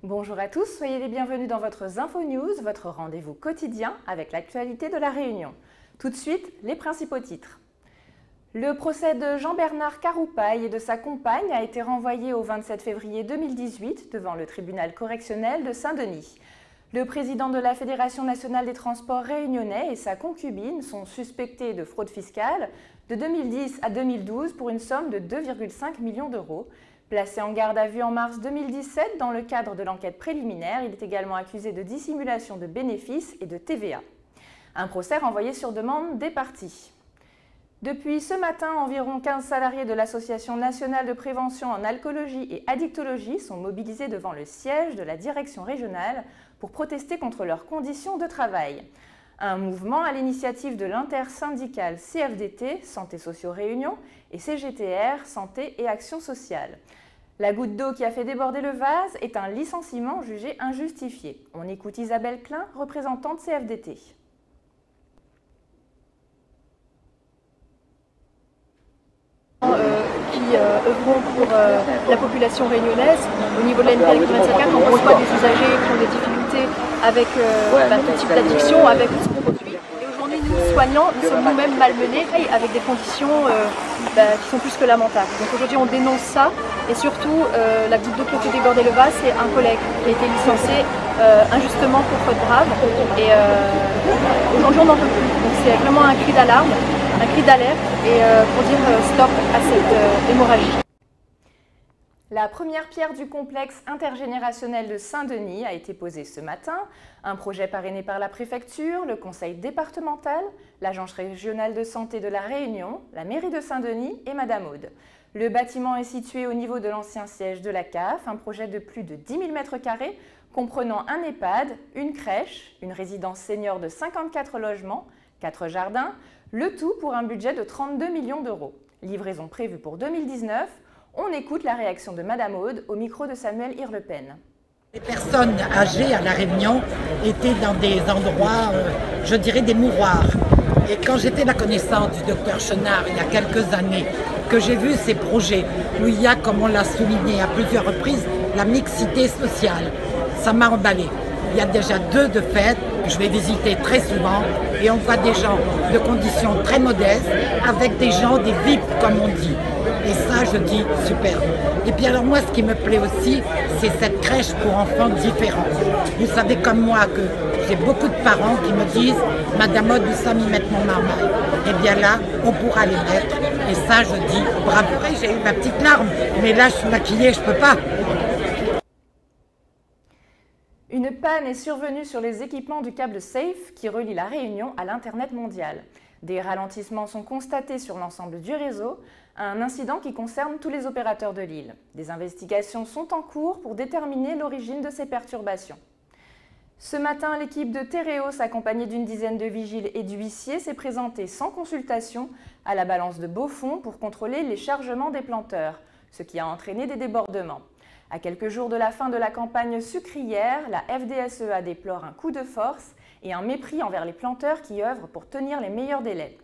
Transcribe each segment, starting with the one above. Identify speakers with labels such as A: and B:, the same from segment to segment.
A: Bonjour à tous, soyez les bienvenus dans votre Info News, votre rendez-vous quotidien avec l'actualité de La Réunion. Tout de suite, les principaux titres. Le procès de Jean-Bernard Caroupaille et de sa compagne a été renvoyé au 27 février 2018 devant le tribunal correctionnel de Saint-Denis. Le président de la Fédération nationale des transports réunionnais et sa concubine sont suspectés de fraude fiscale de 2010 à 2012 pour une somme de 2,5 millions d'euros. Placé en garde à vue en mars 2017 dans le cadre de l'enquête préliminaire, il est également accusé de dissimulation de bénéfices et de TVA. Un procès renvoyé sur demande des parties. Depuis ce matin, environ 15 salariés de l'Association nationale de prévention en alcoolologie et addictologie sont mobilisés devant le siège de la direction régionale pour protester contre leurs conditions de travail. Un mouvement à l'initiative de l'intersyndicale CFDT, Santé Socio Réunion, et CGTR, Santé et Action Sociale. La goutte d'eau qui a fait déborder le vase est un licenciement jugé injustifié. On écoute Isabelle Klein, représentante CFDT.
B: Qui œuvront pour la population réunionnaise. Au niveau de la NPL 24, on reçoit des usagers qui ont des difficultés avec tout type d'addiction, avec ce produit. Et aujourd'hui, nous, soignants, nous sommes nous-mêmes malmenés avec des conditions qui sont plus que lamentables. Donc aujourd'hui, on dénonce ça et surtout, la goutte d'eau qui a fait déborder le vase, c'est un collègue qui a été licencié injustement pour faute grave. Et aujourd'hui, on n'en peut plus. Donc c'est vraiment un cri d'alarme. Un cri d'alerte et pour dire stop à cette hémorragie.
A: La première pierre du complexe intergénérationnel de Saint-Denis a été posée ce matin. Un projet parrainé par la préfecture, le conseil départemental, l'agence régionale de santé de la Réunion, la mairie de Saint-Denis et Madame Aude. Le bâtiment est situé au niveau de l'ancien siège de la CAF, un projet de plus de 10 000 m² comprenant un EHPAD, une crèche, une résidence senior de 54 logements, 4 jardins, le tout pour un budget de 32 millions d'euros. Livraison prévue pour 2019. On écoute la réaction de Madame Aude au micro de Samuel Irlepen.
C: Les personnes âgées à La Réunion étaient dans des endroits, je dirais des mouroirs. Et quand j'étais la connaissance du docteur Chenard il y a quelques années, que j'ai vu ces projets où il y a, comme on l'a souligné à plusieurs reprises, la mixité sociale, ça m'a emballé. Il y a déjà 2 de fait, je vais visiter très souvent et on voit des gens de conditions très modestes avec des gens, des VIP comme on dit. Et ça, je dis super. Et puis alors moi, ce qui me plaît aussi, c'est cette crèche pour enfants différents. Vous savez comme moi que j'ai beaucoup de parents qui me disent « Madame Aude, où ça m'y mettre mon marmaille ?» Eh bien là, on pourra les mettre. Et ça, je dis bravo. J'ai eu ma petite larme, mais là, je suis maquillée, je peux pas.
A: Une panne est survenue sur les équipements du câble SAFE qui relie la Réunion à l'Internet mondial. Des ralentissements sont constatés sur l'ensemble du réseau, un incident qui concerne tous les opérateurs de l'île. Des investigations sont en cours pour déterminer l'origine de ces perturbations. Ce matin, l'équipe de Tereos, accompagnée d'une dizaine de vigiles et d'huissiers, s'est présentée sans consultation à la balance de Beaufort pour contrôler les chargements des planteurs, ce qui a entraîné des débordements. À quelques jours de la fin de la campagne sucrière, la FDSEA déplore un coup de force et un mépris envers les planteurs qui œuvrent pour tenir les meilleurs délais.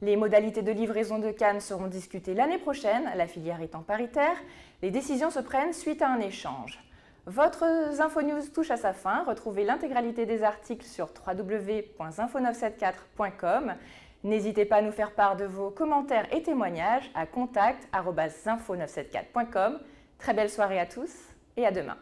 A: Les modalités de livraison de cannes seront discutées l'année prochaine, la filière étant paritaire. Les décisions se prennent suite à un échange. Votre InfoNews touche à sa fin. Retrouvez l'intégralité des articles sur www.info974.com. N'hésitez pas à nous faire part de vos commentaires et témoignages à contact@info974.com. Très belle soirée à tous et à demain.